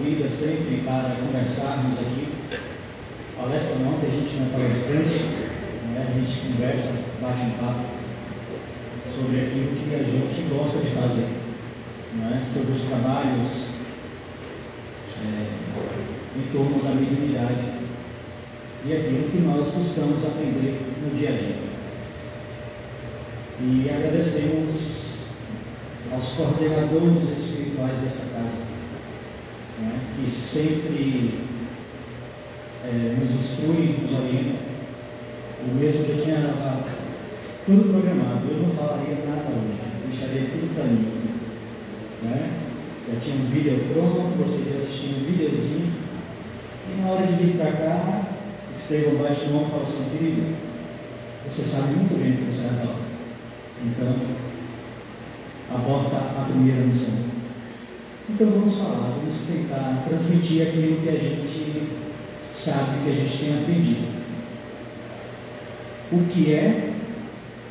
convida sempre para conversarmos aqui. Palestra não, que a gente não é palestrante, né? A gente conversa, bate um papo sobre aquilo que a gente gosta de fazer, né? Sobre os trabalhos em torno da mediunidade e aquilo que nós buscamos aprender no dia a dia. E agradecemos aos coordenadores espirituais desta casa, né, que sempre nos instruem, nos orientam. Eu mesmo já tinha tudo programado, eu não falaria nada hoje, deixaria tudo para mim, né? Já tinha um vídeo pronto, vocês iam assistir um videozinho, e na hora de vir para cá, escreva abaixo do nome e fala assim: querido, você sabe muito bem o que você vai falar, então aborta a primeira missão. Então vamos falar, vamos tentar transmitir aquilo que a gente sabe, que a gente tem aprendido. O que é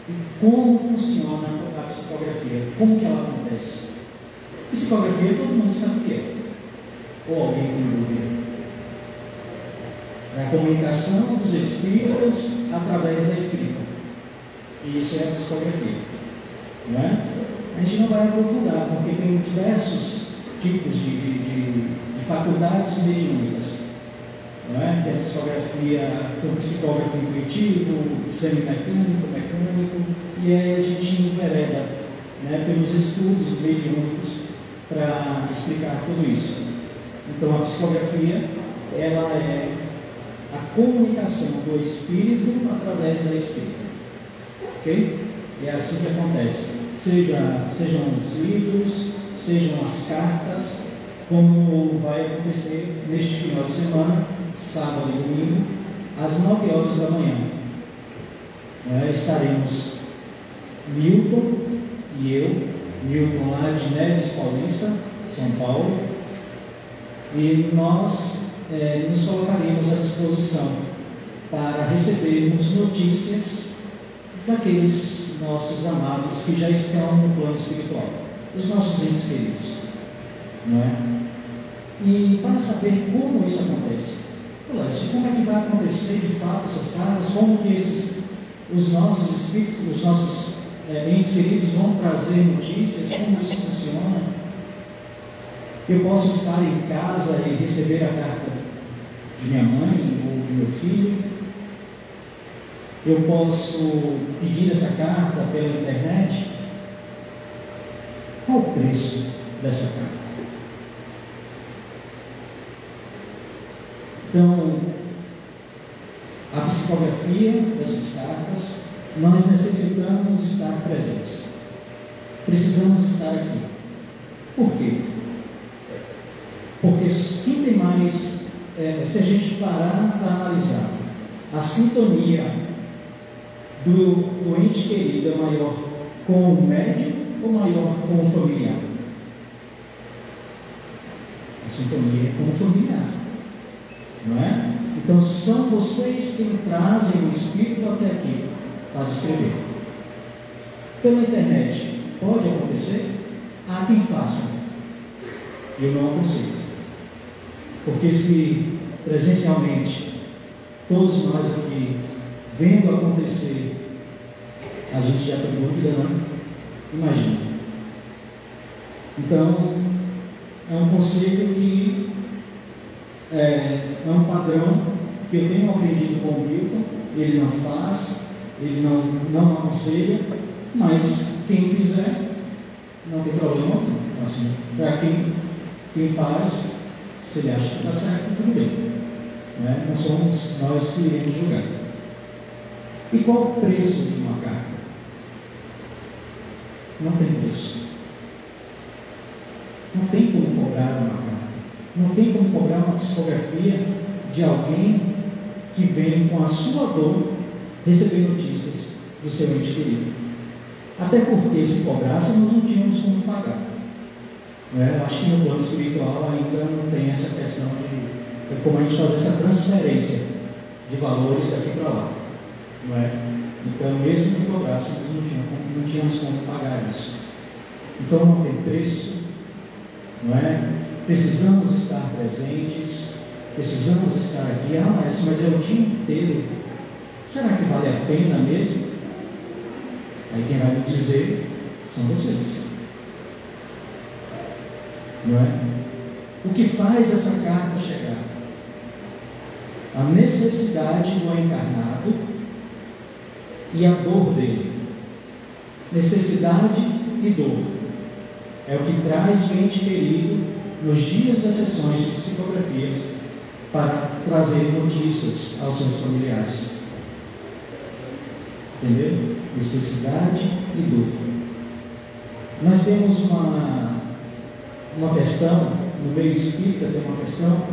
e como funciona a psicografia, como que ela acontece. Psicografia todo mundo sabe o que é, ou alguém tem dúvida? É a comunicação dos espíritos através da escrita. E isso é a psicografia, não é? A gente não vai aprofundar, porque tem diversos tipos de faculdades mediúnicas, não é? Tem a psicografia, tem o psicógrafo intuitivo, semimecânico, mecânico, e aí a gente envereda, né, pelos estudos mediúnicos para explicar tudo isso. Então a psicografia, ela é a comunicação do espírito através da escrita, ok? É assim que acontece, sejam os livros, sejam as cartas, como vai acontecer neste final de semana, sábado e domingo, às 9 horas da manhã. Estaremos Milton e eu, Milton lá de Neves Paulista, São Paulo, e nós nos colocaremos à disposição para recebermos notícias daqueles nossos amados que já estão no plano espiritual, os nossos entes queridos, não é? E para saber como isso acontece, como é que vai acontecer de fato essas cartas, como que os nossos espíritos, os nossos entes queridos vão trazer notícias, como isso funciona. Eu posso estar em casa e receber a carta de minha mãe ou de meu filho. Eu posso pedir essa carta pela internet. Qual o preço dessa carta? Então, a psicografia dessas cartas, nós necessitamos estar presentes. Precisamos estar aqui. Por quê? Porque quem tem mais, se a gente parar para analisar, a sintonia do ente querido é maior com o médium ou maior com o familiar? A sintonia é com o familiar, não é? Então são vocês quem trazem o espírito até aqui para escrever. Pela internet pode acontecer? Há quem faça. Eu não aconselho. Porque se presencialmente todos nós aqui vendo acontecer, a gente já tem dúvida, não? Imagina. Então, é um conselho que é um padrão que eu tenho aprendido com o Milton. Ele não faz, ele não aconselha, mas quem fizer não tem problema algum. Assim, para quem faz, se ele acha que está certo, tudo bem, né? Não somos nós que iremos julgar. E qual o preço de uma carta? Não tem preço. Não tem como cobrar uma carta. Não tem como cobrar uma psicografia de alguém que vem com a sua dor receber notícias do seu ente querido. Até porque, se cobrasse, nós não tínhamos como pagar. Eu acho que no plano espiritual ainda não tem essa questão de como a gente fazer essa transferência de valores daqui para lá, não é? Então, mesmo que cobrássemos, não tínhamos como pagar isso. Então, não tem preço, não é? precisamos estar presentes, precisamos estar aqui. Ah, mas é o dia inteiro. Será que vale a pena mesmo? Aí quem vai me dizer são vocês. Não é? O que faz essa carta chegar? A necessidade do encarnado e a dor dele. Necessidade e dor. É o que traz o ente querido nos dias das sessões de psicografias para trazer notícias aos seus familiares. Entendeu? Necessidade e dor. Nós temos uma questão, no meio espírita tem uma questão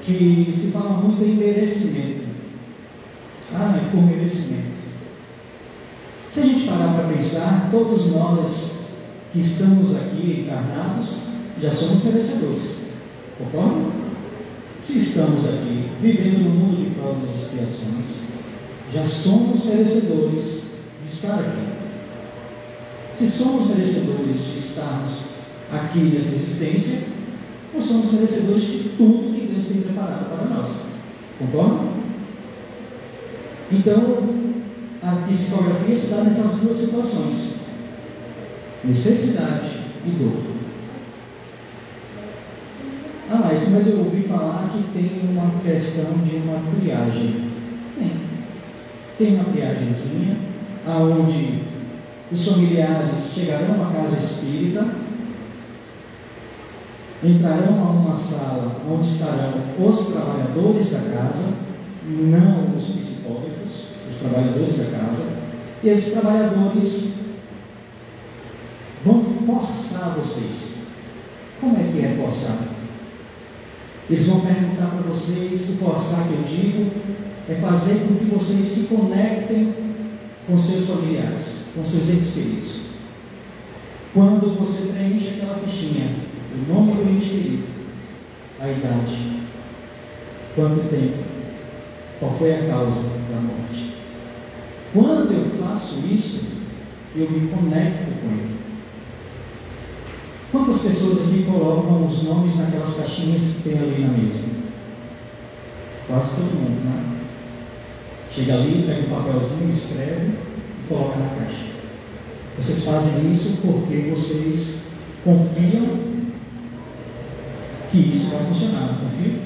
que se fala muito em merecimento. Ah, é por merecimento. Se a gente parar para pensar, todos nós que estamos aqui encarnados já somos merecedores. Concorda? Se estamos aqui vivendo no mundo de provas e expiações, já somos merecedores de estar aqui. Se somos merecedores de estarmos aqui nessa existência, nós somos merecedores de tudo que Deus tem preparado para nós. Concorda? Então, a psicografia se dá nessas duas situações: necessidade e dor. Ah, mas eu ouvi falar que tem uma questão de uma triagem. Tem uma triagemzinha, aonde os familiares chegarão à casa espírita, entrarão a uma sala onde estarão os trabalhadores da casa, não os psicógrafos, os trabalhadores da casa, e esses trabalhadores vão forçar vocês. Como é que é forçar? Eles vão perguntar para vocês, o forçar que eu digo é fazer com que vocês se conectem com seus familiares, com seus entes queridos. Quando você preenche aquela fichinha, o nome do ente querido, a idade, quanto tempo, qual foi a causa da morte. Quando eu faço isso, eu me conecto com ele. Quantas pessoas aqui colocam os nomes naquelas caixinhas que tem ali na mesa? Quase todo mundo, né? Chega ali, pega um papelzinho, escreve e coloca na caixa. Vocês fazem isso porque vocês confiam que isso vai funcionar. Confiam?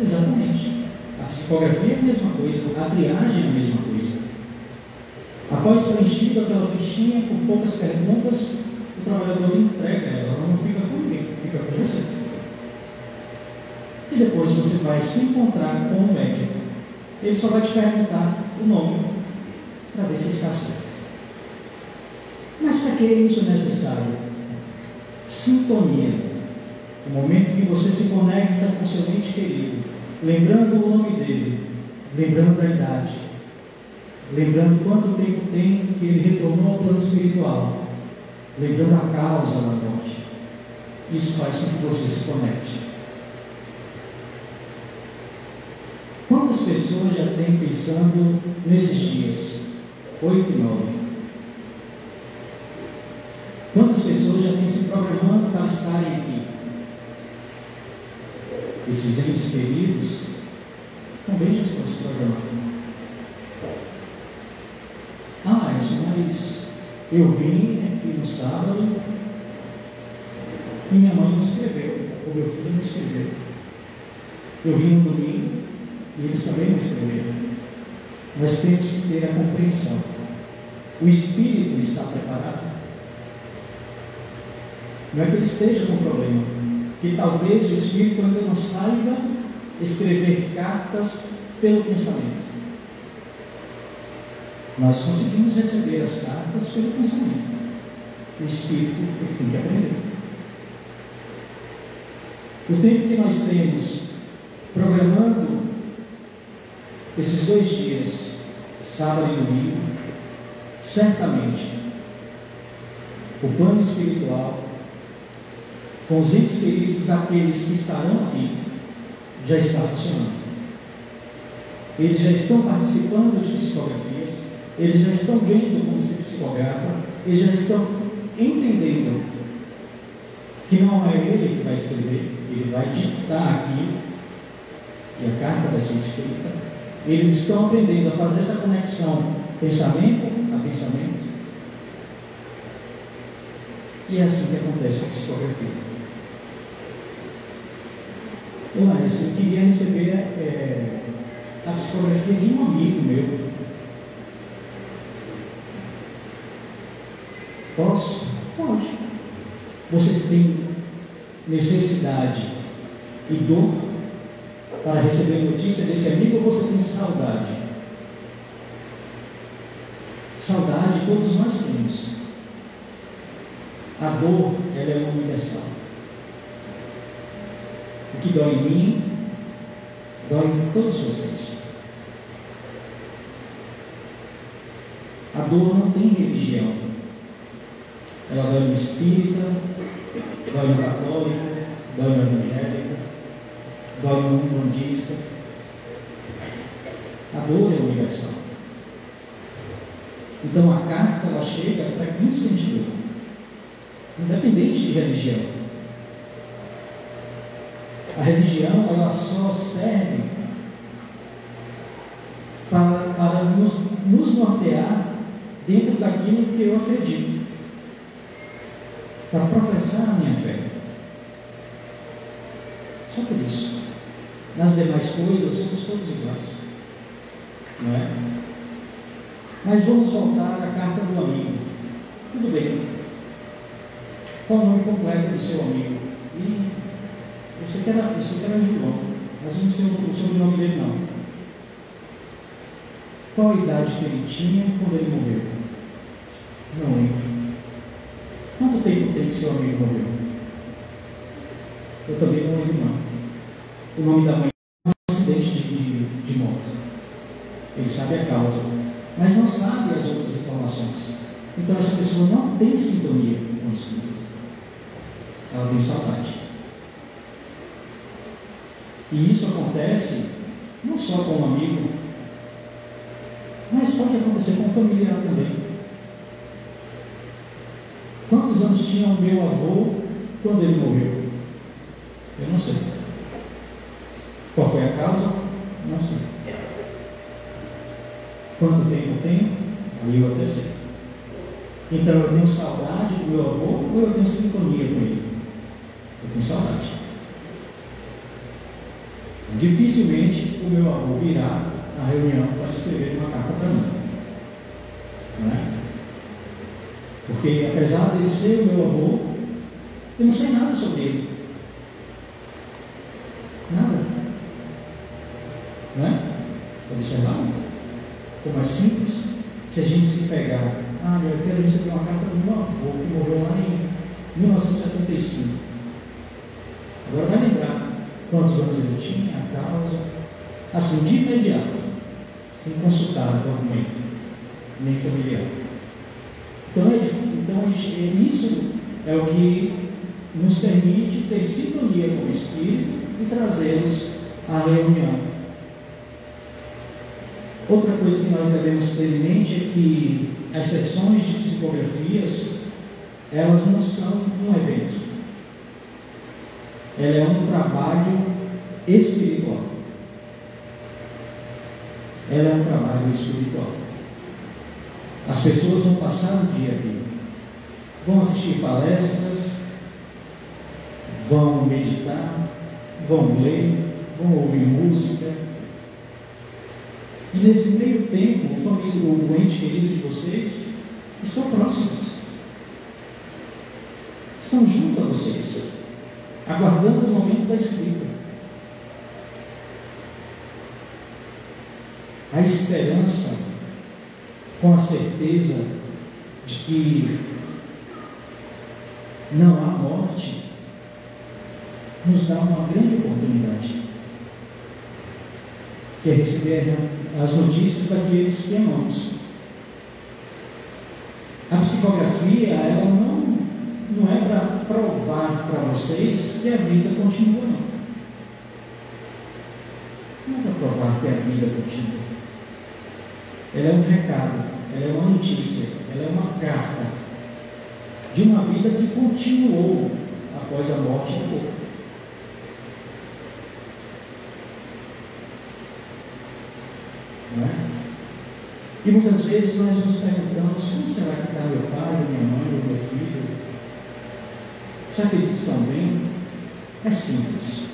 Exatamente. A psicografia é a mesma coisa, a triagem é a mesma coisa. Após preenchido aquela fichinha com poucas perguntas, o trabalhador entrega ela não fica com ninguém, fica com você. E depois você vai se encontrar com o médico. Ele só vai te perguntar o nome para ver se está certo. Mas para que isso é necessário? Sintonia. O momento que você se conecta com seu ente querido, lembrando o nome dele, lembrando da idade, lembrando quanto tempo tem que ele retornou ao plano espiritual, lembrando a causa da morte. Isso faz com que você se conecte. Quantas pessoas já têm pensando nesses dias? 8 e 9. Quantas pessoas já têm se programando para estarem aqui? Esses entes queridos também já estão se programando. Ah, mas eu vim aqui no sábado e minha mãe não escreveu, ou meu filho não escreveu. Eu vim no domingo e eles também não escreveram. Nós temos que ter a compreensão. O espírito está preparado. Não é que ele esteja com problema, que talvez o espírito ainda não saiba escrever cartas pelo pensamento. Nós conseguimos receber as cartas pelo pensamento. O espírito tem que aprender. O tempo que nós temos programando esses 2 dias, sábado e domingo, certamente o plano espiritual, com os entes queridos daqueles que estarão aqui, já está funcionando. Eles já estão participando de psicografias, eles já estão vendo como se psicografa, eles já estão entendendo que não é ele que vai escrever, ele vai ditar aqui, e a carta vai ser escrita. Eles estão aprendendo a fazer essa conexão pensamento a pensamento. E é assim que acontece com a psicografia. Mas eu queria receber a psicografia de um amigo meu. Posso? Pode. Você tem necessidade e dor para receber notícia desse amigo, ou você tem saudade? Saudade todos nós temos. A dor, ela é universal. O que dói em mim, dói em todos vocês. A dor não tem religião. Ela dói no espírita, dói no católico, dói no evangélico, dói no umbandista. A dor é universal. Então a carta, ela chega para quem sente dor, independente de religião. A religião, ela só serve para nos nortear dentro daquilo que eu acredito, para professar a minha fé. Só por isso. Nas demais coisas, somos todos iguais. Não é? Mas vamos voltar à carta do amigo. Tudo bem. Qual o nome completo do seu amigo? E você quer João, mas não sei o sobrenome dele não. Qual a idade que ele tinha quando ele morreu? Não lembro. Quanto tempo tem que seu amigo morreu? Eu também não lembro não. O nome da mãe é um acidente de moto. Ele sabe a causa, mas não sabe as outras informações. Então essa pessoa não tem sintonia com o Espírito. Ela tem saudade. E isso acontece não só com um amigo, mas pode acontecer com um familiar também. Quantos anos tinha o meu avô quando ele morreu? Eu não sei. Qual foi a causa? Não sei. Quanto tempo eu tenho? Aí eu até sei. Então eu tenho saudade do meu avô ou eu tenho sintonia com ele? Eu tenho saudade. Dificilmente o meu avô virá à reunião para escrever uma carta para mim. Não é? Porque apesar de ele ser o meu avô, eu não sei nada sobre ele. Nada. Não é? Observaram? Como é simples, se a gente se pegar, eu quero receber uma carta do meu avô, que morreu lá em 1975. Agora vai lembrar quantos anos ele tinha, a causa, assim, de imediato, sem consultar o documento, nem familiar. Então isso é o que nos permite ter sintonia com o Espírito e trazê-los à reunião. Outra coisa que nós devemos ter em mente é que as sessões de psicografias, elas não são um evento. Ela é um trabalho espiritual. Ela é um trabalho espiritual. As pessoas vão passar o dia aqui, vão assistir palestras, vão meditar, vão ler, vão ouvir música. E nesse meio tempo, o família, o ente querido de vocês estão próximos, estão junto a vocês, aguardando o momento da escrita. A esperança, com a certeza de que não há morte, nos dá uma grande oportunidade, que é receber as notícias daqueles que amamos. A psicografia, ela não é para provar para vocês que a vida continua, não. Não é para provar que a vida continua. Ela é um recado, ela é uma notícia, ela é uma carta de uma vida que continuou após a morte do corpo. Não é? E muitas vezes nós nos perguntamos: como será que está meu pai, minha mãe, meu filho? Será que eles estão bem? É simples.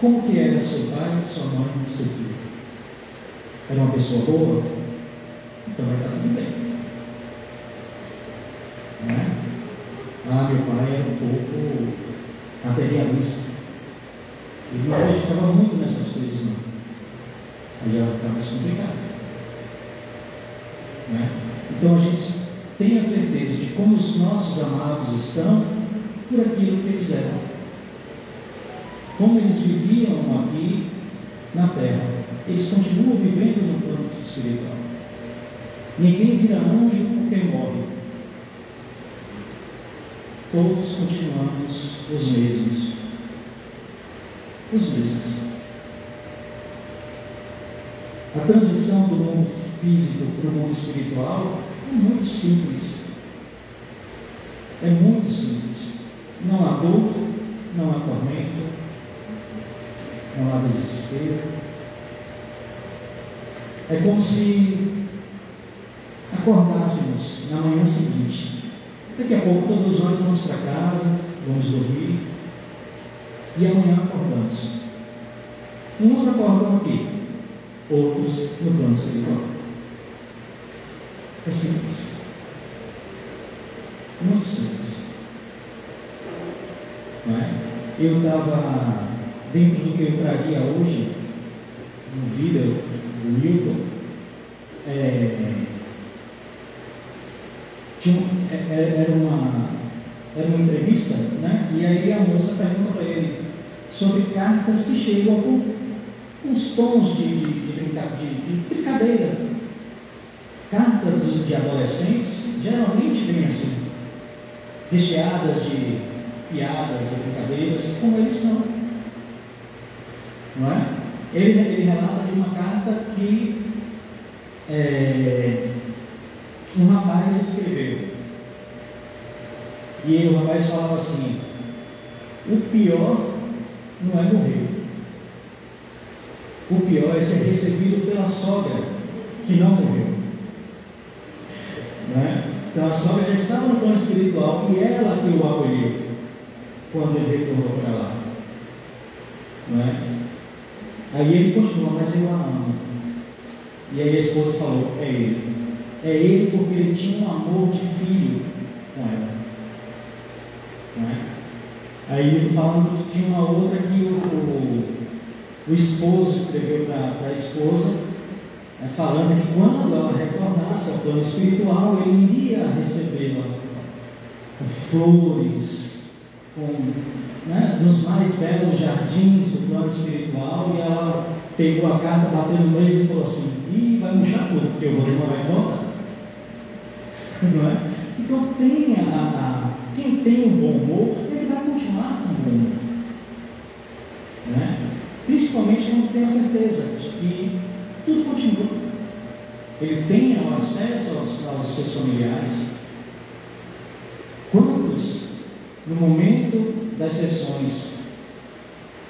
Como que era seu pai, sua mãe e seu filho? Era uma pessoa boa? Então vai estar tudo bem. Não é? Meu pai era um pouco materialista. Ele não acreditava muito nessas coisas, não. Aí ela fica mais complicada. Não é? Então a gente tem a certeza de como os nossos amados estão por aquilo que eles eram. Como eles viviam aqui na terra, eles continuam vivendo no plano espiritual. Ninguém vira anjo porque morre. Todos continuamos os mesmos. Os mesmos. A transição do mundo físico para o mundo espiritual é muito simples. É muito simples. Não há dor, não há tormento, não há desespero. É como se acordássemos na manhã seguinte. Daqui a pouco todos nós vamos para casa, vamos dormir, e amanhã acordamos. Uns acordam aqui, outros no plano espiritual. É simples. Muito simples. Não é? Eu estava, dentro do que eu traria hoje, no vídeo do Milton, era uma entrevista, né? E aí a moça pergunta para ele sobre cartas que chegam com uns tons de brincadeira. Cartas de adolescentes geralmente vêm assim, recheadas de piadas e brincadeiras, como eles são. Não é? Ele relata de uma carta que um rapaz escreveu. E o rapaz falava assim: o pior não é morrer. O pior é ser recebido pela sogra que não morreu. Não é? Então a sogra já estava no plano espiritual e ela que o acolheu quando ele retornou para lá. Não é? Aí ele continua: mas eu a amo. E aí a esposa falou: é ele. É ele porque ele tinha um amor de filho com ela. Não é? Aí ele falando que tinha uma outra que o esposo escreveu para a esposa, falando que quando ela retornasse ao plano espiritual, ele iria recebê-la com flores, dos mais belos jardins do plano espiritual. E ela pegou a carta, bateu no meio e falou assim: ih, vai murchar tudo, porque eu vou demorar em volta. Não é? Então quem tem um bom humor, ele vai continuar com um bom humor. Não é? Principalmente quando tem a certeza de que tudo continua. Ele tem acesso aos seus familiares. Quantos, no momento das sessões,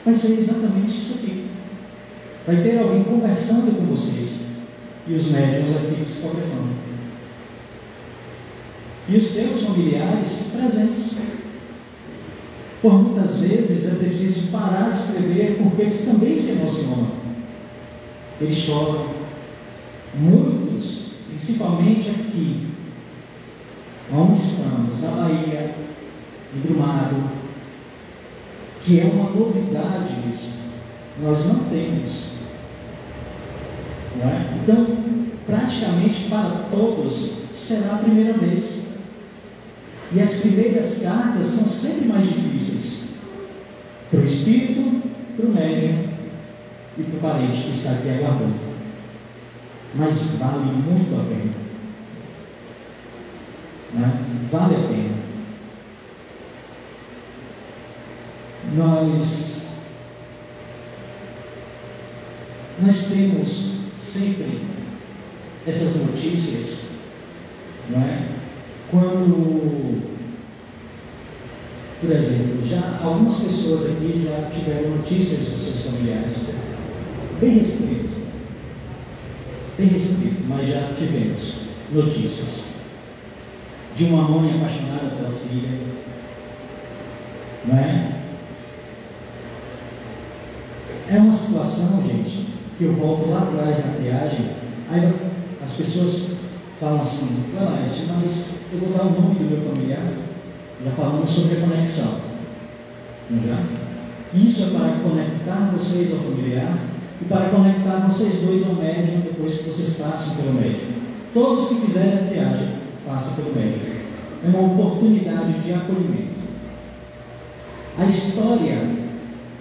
vai ser exatamente isso aqui? Vai ter alguém conversando com vocês e os médiuns aqui psicografando. E os seus familiares presentes. Por muitas vezes é preciso parar de escrever porque eles também se emocionam. Eles choram. Muitos, principalmente aqui, onde estamos, na Bahia, em Brumado, que é uma novidade isso. Nós não temos. Não é? Então, praticamente para todos será a primeira vez. E as primeiras cartas são sempre mais difíceis. Para o espírito, para o médium e para o parente que está aqui aguardando. Mas vale muito a pena. Né? Vale a pena. Nós temos sempre essas notícias, não é? Quando Por exemplo, já algumas pessoas aqui já tiveram notícias dos seus familiares, bem restrito, mas já tivemos notícias de uma mãe apaixonada pela filha, não é? É uma situação, gente, que eu volto lá atrás na triagem, aí as pessoas falam assim, mas eu vou dar o nome do meu familiar, já falamos sobre a conexão, não já? Isso é para conectar vocês ao familiar e para conectar vocês dois ao médium depois que vocês passem pelo médium. Todos que fizerem a triagem passam pelo médium. É uma oportunidade de acolhimento. A história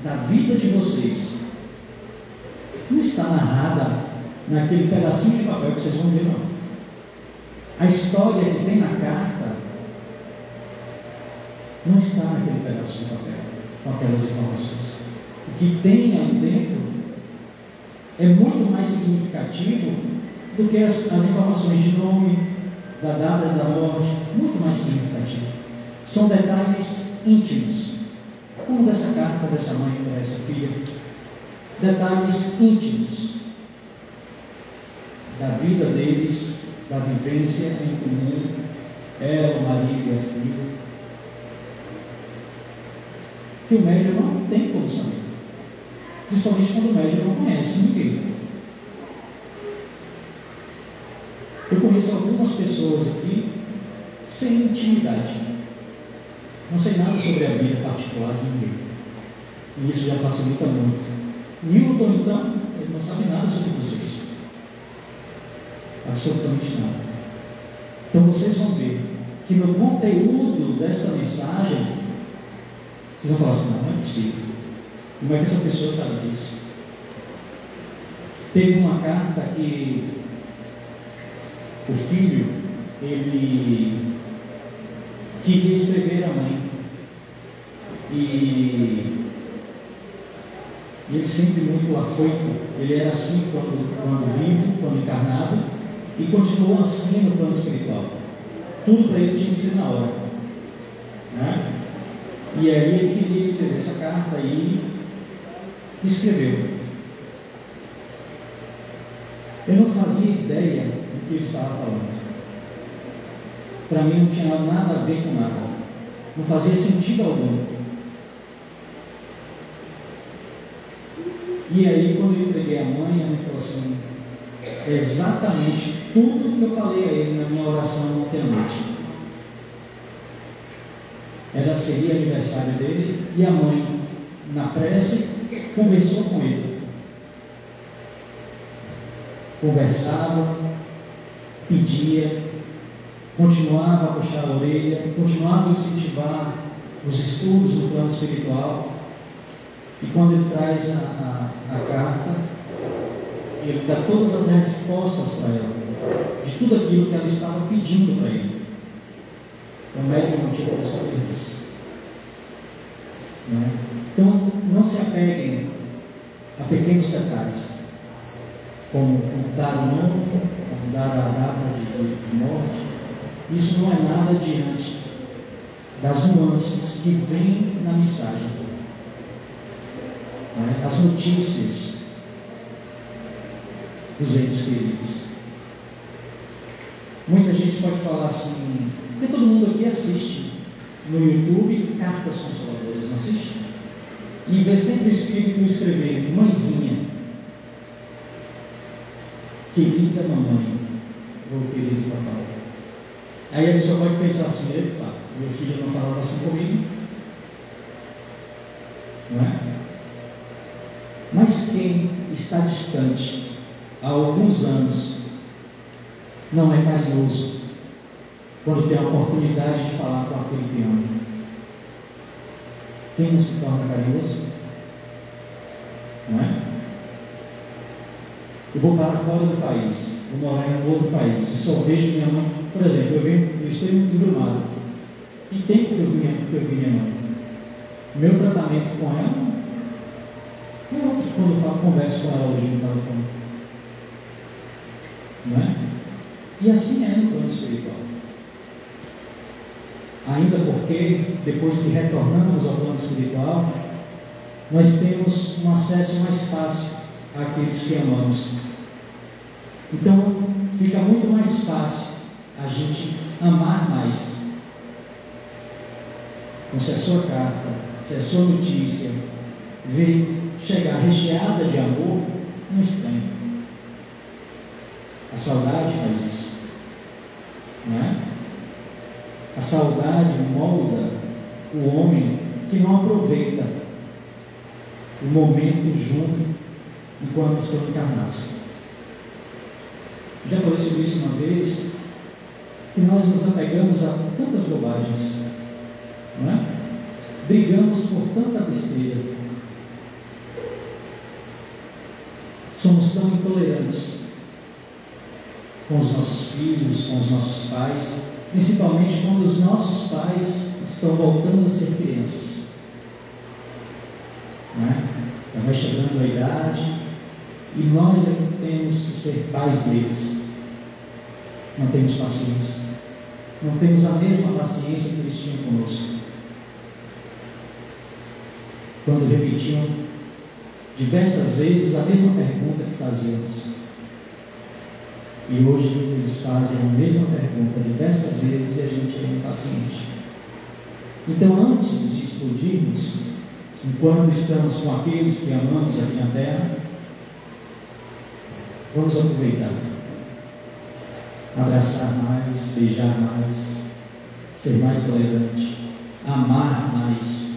da vida de vocês não está narrada naquele pedacinho de papel que vocês vão ver, não. A história que tem na carta não está naquele pedaço de papel, com aquelas informações. O que tem ali dentro é muito mais significativo do que as informações de nome, da data da morte, muito mais significativo. São detalhes íntimos, como dessa carta dessa mãe para essa filha. Detalhes íntimos da vida deles, da vivência em comum, ela, o marido e a filha, que o médium não tem como saber, principalmente quando o médium não conhece ninguém. Eu conheço algumas pessoas aqui sem intimidade, não sei nada sobre a vida particular de ninguém, e isso já facilita muito. Newton, então, ele não sabe nada sobre vocês, absolutamente nada. Então vocês vão ver que no conteúdo desta mensagem, vocês vão falar assim, não é possível. Como é que essa pessoa sabe disso? Teve uma carta que o filho, ele queria escrever a mãe. E ele sempre muito afoito. Ele era assim quando vivo, quando encarnado, e continuou assim no plano espiritual. Tudo para ele tinha que ser na hora, né? E aí ele queria escrever essa carta e escreveu. Eu não fazia ideia do que ele estava falando. Para mim não tinha nada a ver com nada. Não fazia sentido algum. E aí quando eu entreguei a mãe falou assim, é exatamente tudo que eu falei a ele na minha oração ontem à noite. Ela seria aniversário dele e a mãe, na prece, conversou com ele. Conversava, pedia, continuava a puxar a orelha, continuava a incentivar os estudos no plano espiritual. E quando ele traz a carta, ele dá todas as respostas para ela, de tudo aquilo que ela estava pedindo para ele. O médium não tinha como saber disso. Não é? Então, não se apeguem a pequenos detalhes, como dar o nome, como dar a data de morte. Isso não é nada diante das nuances que vêm na mensagem. Não é? As notícias dos entes queridos. Muita gente pode falar assim, porque todo mundo aqui assiste no YouTube Cartas Consoladoras, não assiste? E vê sempre o Espírito escrevendo, mãezinha, querida mamãe, ou querido papai. Aí a pessoa pode pensar assim, epa, meu filho não falava assim comigo, não é? Mas quem está distante há alguns anos não é carinhoso quando tem a oportunidade de falar com aquele que ama. Quem não se torna carinhoso? Não é? Eu vou para fora do país, vou morar em um outro país, e só vejo minha mãe. Por exemplo, eu estou em Brumado, e tempo que eu vi minha mãe. Meu tratamento com ela é outro quando eu converso com ela hoje no telefone. Não é? E assim é no plano espiritual. Ainda porque, depois que retornamos ao plano espiritual, nós temos um acesso mais fácil àqueles que amamos. Então, fica muito mais fácil a gente amar mais. Então, se a sua carta, se a sua notícia veio chegar recheada de amor, não estranhe. A saudade faz isso, não é? A saudade molda o homem que não aproveita o momento junto enquanto estão encarnados. Já falei sobre isso uma vez, que nós nos apegamos a tantas bobagens, não é? Brigamos por tanta besteira, somos tão intolerantes com os nossos filhos, com os nossos pais, principalmente quando os nossos pais estão voltando a ser crianças, não é? Já vai chegando a idade e nós é que temos que ser pais deles. Não temos paciência, não temos a mesma paciência que eles tinham conosco, quando repetiam diversas vezes a mesma pergunta que fazíamos. E hoje eles fazem a mesma pergunta diversas vezes e a gente é impaciente. Então, antes de explodirmos, enquanto estamos com aqueles que amamos aqui na terra, vamos aproveitar, abraçar mais, beijar mais, ser mais tolerante, amar mais.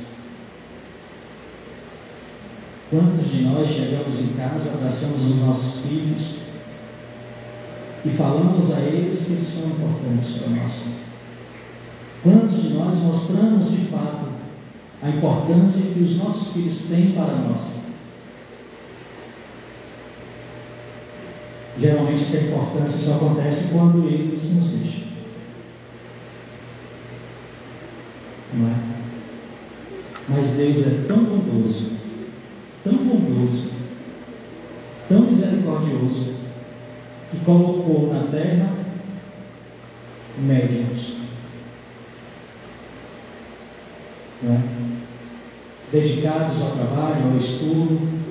Quantos de nós chegamos em casa, abraçamos os nossos filhos e falamos a eles que eles são importantes para nós? Quantos de nós mostramos de fato a importância que os nossos filhos têm para nós? Geralmente essa importância só acontece quando eles nos deixam, não é? Mas Deus é tão bondoso, tão misericordioso, que colocou na terra médiuns, não é? Dedicados ao trabalho, ao estudo,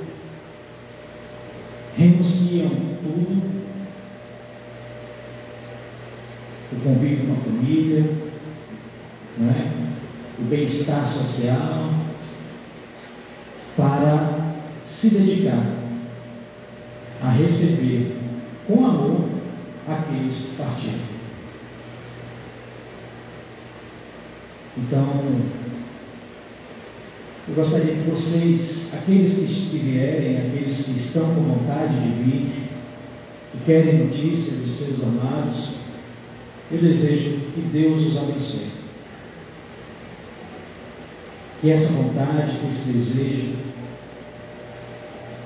renunciam tudo, o convívio com a família, não é? O bem-estar social, para se dedicar a receber com amor aqueles que partiram. Então, eu gostaria que vocês, aqueles que vierem, aqueles que estão com vontade de vir, que querem notícias de seus amados, eu desejo que Deus os abençoe. Que essa vontade, que esse desejo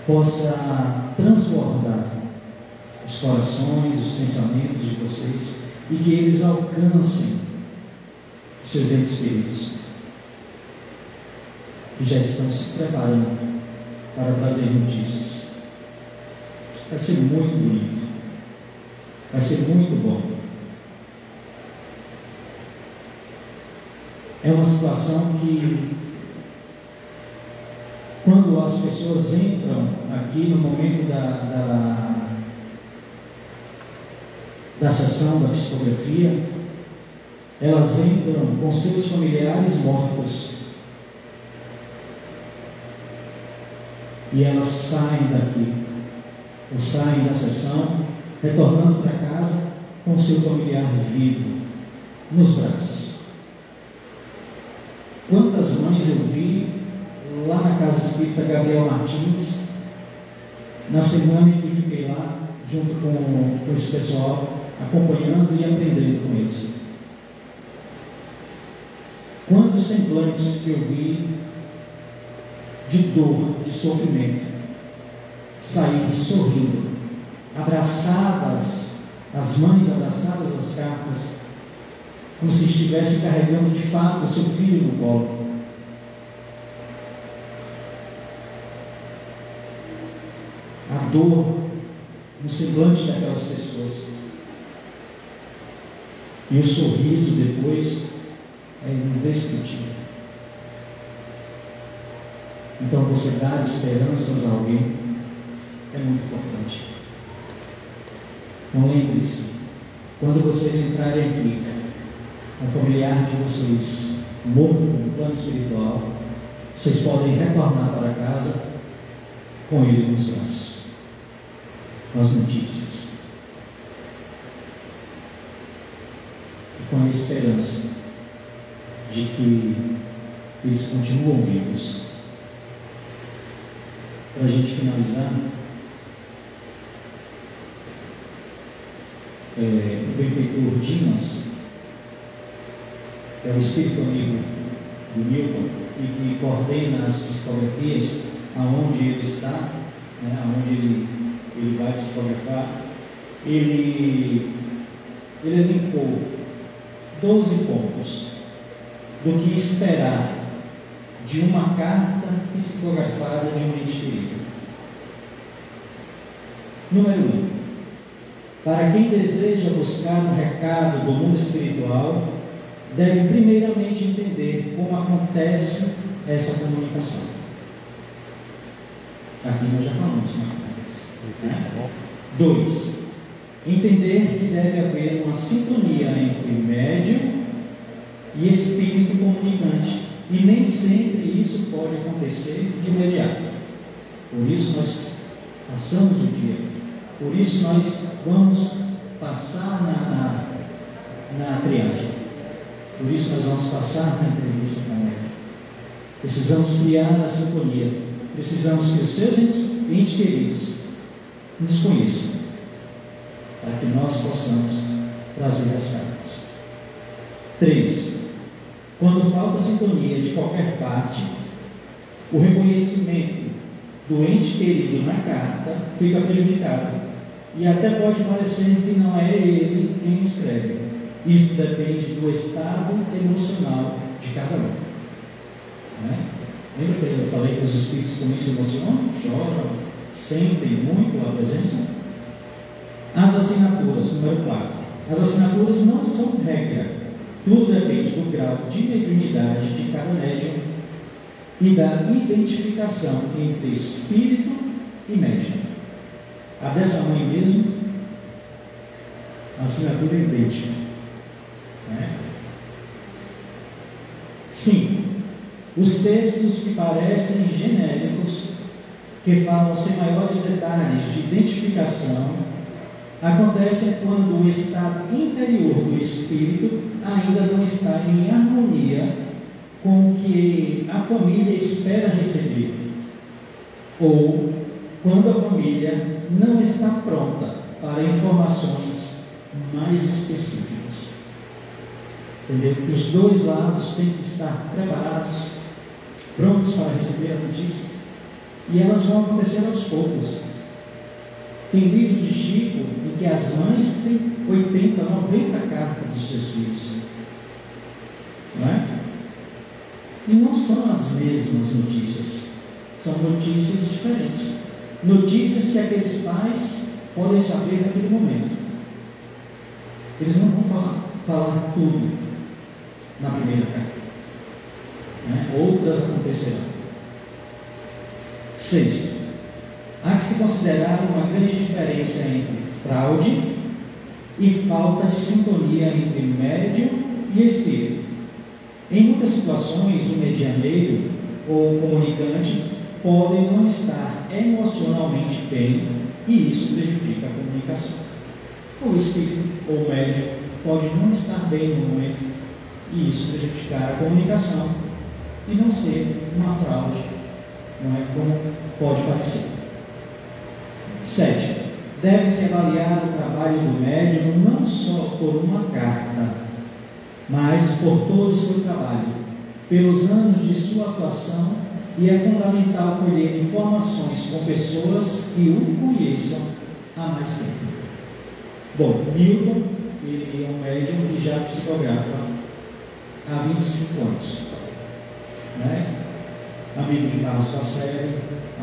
possa transbordar os corações, os pensamentos de vocês e que eles alcancem os seus entes queridos, que já estão se preparando para trazer notícias. Vai ser muito bonito, vai ser muito bom. É uma situação que, quando as pessoas entram aqui no momento da sessão da psicografia, elas entram com seus familiares mortos e elas saem daqui, ou saem da sessão, retornando para casa com seu familiar vivo nos braços. Quantas mães eu vi lá na Casa Espírita Gabriel Martins, na semana em que fiquei lá, junto com esse pessoal, acompanhando e aprendendo com eles. Quantos semblantes que eu vi de dor, de sofrimento, sair sorrindo, abraçadas, as mães abraçadas às cartas, como se estivesse carregando de fato o seu filho no colo. A dor no semblante daquelas pessoas. E o sorriso depois, é indescritível. Então, você dar esperanças a alguém é muito importante. Então, lembre-se, quando vocês entrarem aqui, um familiar de vocês morto no plano espiritual, vocês podem retornar para casa com ele nos braços, com as notícias, e com a esperança de que eles continuam vivos. Para a gente finalizar, o benfeitor Dimas, que é o espírito amigo do Milton e que coordena as psicografias aonde ele está, aonde ele vai psicografar, ele elencou 12 pontos do que esperar de uma carta psicografada de um ente querido. Número 1. Para quem deseja buscar um recado do mundo espiritual, deve primeiramente entender como acontece essa comunicação. Aqui nós já falamos como acontece. 2. Entender que deve haver uma sintonia entre médium e espírito comunicante, e nem sempre isso pode acontecer de imediato. Por isso nós passamos o dia, por isso nós vamos passar na triagem, por isso nós vamos passar na entrevista com ele. Precisamos criar a sintonia, precisamos que os seus entes queridos nos conheçam, para que nós possamos trazer as cartas. 3. Quando falta sintonia de qualquer parte, o reconhecimento do ente querido na carta fica prejudicado, e até pode parecer que não é ele quem escreve. Isso depende do estado emocional de cada um. Lembra que eu falei que os espíritos com isso emocionam, choram, sentem muito a presença? As assinaturas, número 4. As assinaturas não são regra. Tudo depende do grau de mediunidade de cada médium e da identificação entre espírito e médium. A dessa mãe mesmo, a assinatura é idêntica. 5. Os textos que parecem genéricos, que falam sem maiores detalhes de identificação, acontecem quando o estado interior do espírito ainda não está em harmonia com o que a família espera receber, ou quando a família não está pronta para informações mais específicas. Entendeu? Que os dois lados têm que estar preparados, prontos para receber a notícia, e elas vão acontecer aos poucos. Tem livros de Chico em que as mães têm 80, 90 cartas dos seus filhos. Não é? E não são as mesmas notícias. São notícias diferentes. Notícias que aqueles pais podem saber naquele momento. Eles não vão falar tudo na primeira carta. Outras acontecerão. 6. Há que se considerar uma grande diferença entre fraude e falta de sintonia entre médium e espírito. Em muitas situações, o medianeiro ou o comunicante pode não estar emocionalmente bem e isso prejudica a comunicação. O espírito ou o médium pode não estar bem no momento e isso prejudicar a comunicação e não ser uma fraude, não é como pode parecer. 7. Deve-se avaliar o trabalho do médium não só por uma carta, mas por todo o seu trabalho, pelos anos de sua atuação, e é fundamental colher informações com pessoas que o conheçam há mais tempo. Bom, Milton, ele é um médium que já psicografa há 25 anos. Amigo de Carlos Passelli,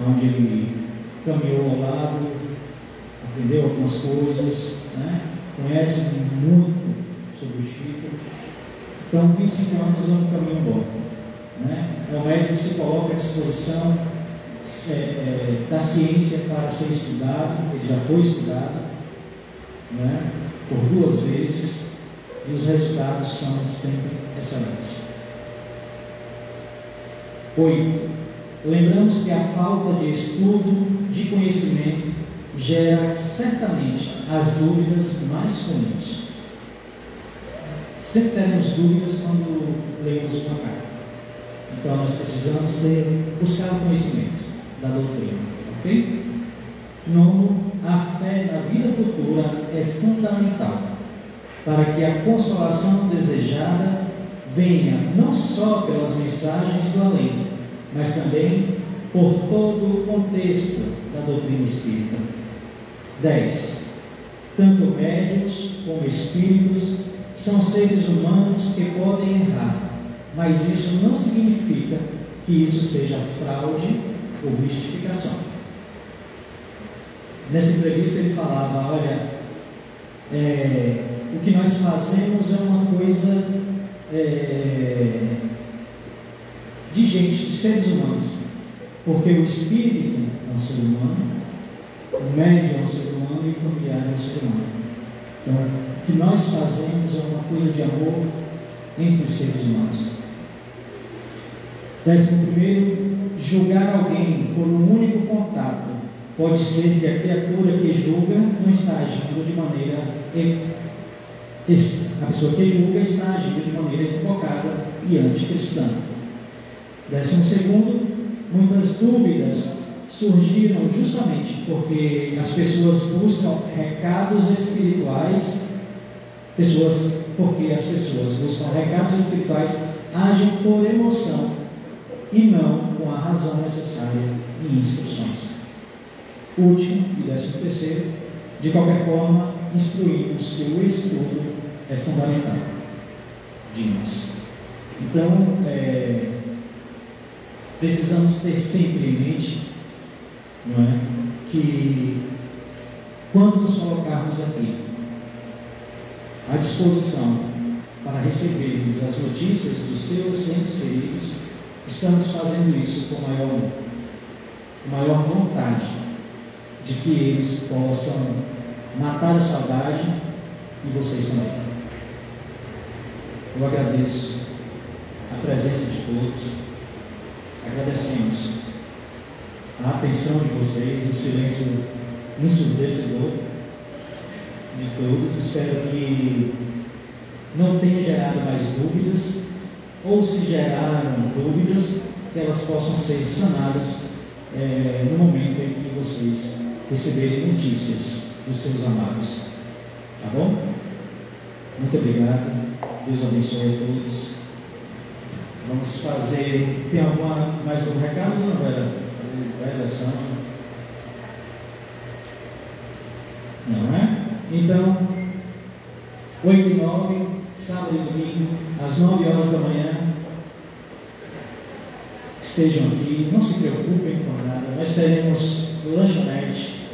onde ele caminhou ao lado, aprendeu algumas coisas, conhece muito sobre o Chico, Então, 25 anos é um caminho bom, né? É um médico que se coloca à disposição da ciência para ser estudado. Ele já foi estudado, né, por 2 vezes, e os resultados são sempre excelentes. 8. Lembramos que a falta de estudo, de conhecimento, gera certamente as dúvidas mais comuns. Sempre teremos dúvidas quando lemos uma carta. Então nós precisamos buscar o conhecimento da doutrina, ok? 9. A fé na vida futura é fundamental para que a consolação desejada venha não só pelas mensagens do além, mas também por todo o contexto da doutrina espírita. 10. Tanto médiuns como espíritos são seres humanos que podem errar, mas isso não significa que isso seja fraude ou mistificação. Nessa entrevista ele falava, olha, o que nós fazemos é uma coisa de gente, de seres humanos, porque o espírito é um ser humano, o médium é um ser humano e o familiar é um ser humano. Então, o que nós fazemos é uma coisa de amor entre os seres humanos. 11. Julgar alguém por um único contato pode ser que a criatura que julga não está agindo de maneira a pessoa que julga está agindo de maneira equivocada e anticristã. 12. Muitas dúvidas surgiram justamente porque as pessoas buscam recados espirituais, agem por emoção e não com a razão necessária em instruções. Último e 13º, de qualquer forma, instruímos que o estudo é fundamental de nós. Então, precisamos ter sempre em mente, não é, que quando nos colocarmos aqui à disposição para recebermos as notícias dos seus entes queridos, estamos fazendo isso com maior vontade de que eles possam matar a saudade e vocês também. Eu agradeço a presença de todos, agradecemos a atenção de vocês, o silêncio ensurdecedor de todos. Espero que não tenha gerado mais dúvidas, ou se geraram dúvidas, que elas possam ser sanadas no momento em que vocês receberem notícias dos seus amados. Tá bom? Muito obrigado. Deus abençoe a todos. Vamos fazer. Tem mais algum recado? Não, não é? Então, 8 e 9, sábado e domingo, às 9 horas da manhã. Estejam aqui, não se preocupem com nada. Nós teremos lanchonete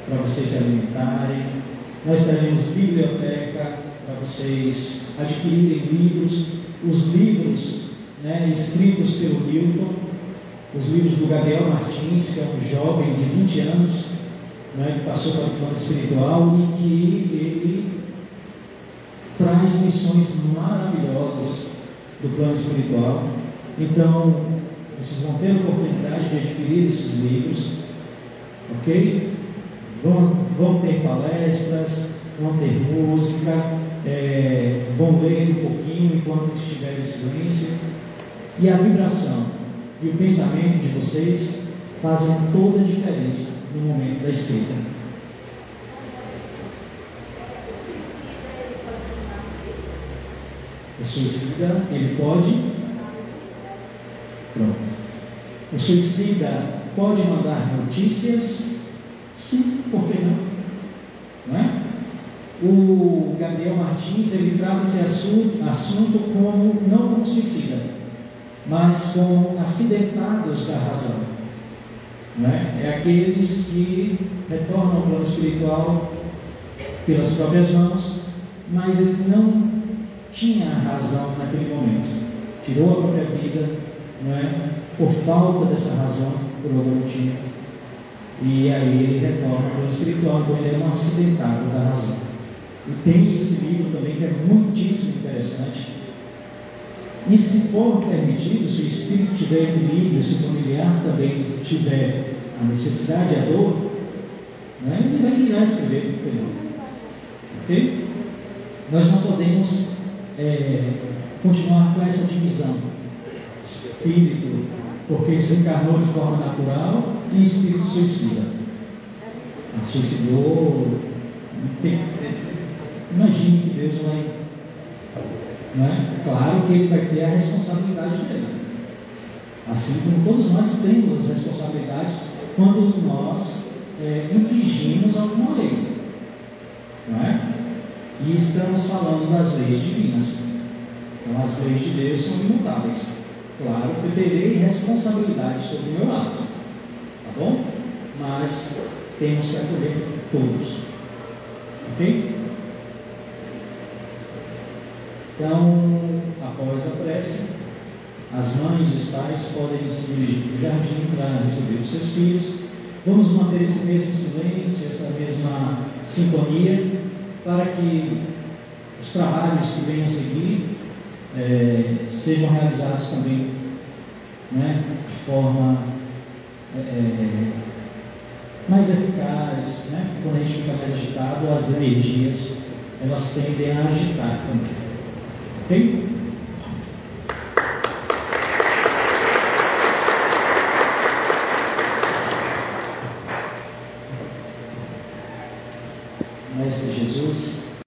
para vocês se alimentarem. Nós teremos biblioteca para vocês adquirirem livros. Os livros, né, escritos pelo Milton, os livros do Gabriel Martins, que é um jovem de 20 anos, né, que passou pelo plano espiritual e que ele traz lições maravilhosas do plano espiritual. Então, vocês vão ter a oportunidade de adquirir esses livros, ok? Vão ter palestras, vão ter música, vão ler um pouquinho enquanto estiverem em silêncio. E a vibração e o pensamento de vocês fazem toda a diferença no momento da escrita. O suicida, ele pode? Pronto. O suicida pode mandar notícias? Sim, por que não? Não é? O Gabriel Martins, ele trata esse assunto como, não como suicida, mas como acidentados da razão. Não é? É aqueles que retornam ao plano espiritual pelas próprias mãos, mas ele não tinha razão naquele momento, tirou a própria vida, não é? Por falta dessa razão, por outro motivo, e aí ele retorna para o espiritual, então ele é um acidentado da razão. E tem esse livro também que é muitíssimo interessante. E se for permitido, se o espírito tiver equilíbrio, se o familiar também tiver a necessidade, a dor, né, ele vai ir lá escrever pelo. Ok? Nós não podemos continuar com essa divisão. Espírito, porque se encarnou de forma natural, e espírito suicida. Suicidou. Imagine que Deus vai. Não é? Claro que ele vai ter a responsabilidade dele. Assim como todos nós temos as responsabilidades quando nós infringimos alguma lei. Não é? E estamos falando das leis divinas. Então as leis de Deus são imutáveis. Claro que eu terei responsabilidade sobre o meu ato. Tá bom? Mas temos que acolher todos. Ok? Então, após a prece, as mães e os pais podem se dirigir para o jardim para receber os seus filhos. Vamos manter esse mesmo silêncio, essa mesma sintonia, para que os trabalhos que venham a seguir sejam realizados também, né, de forma mais eficaz, né? Quando a gente fica mais agitado, as energias elas tendem a agitar também. Ok?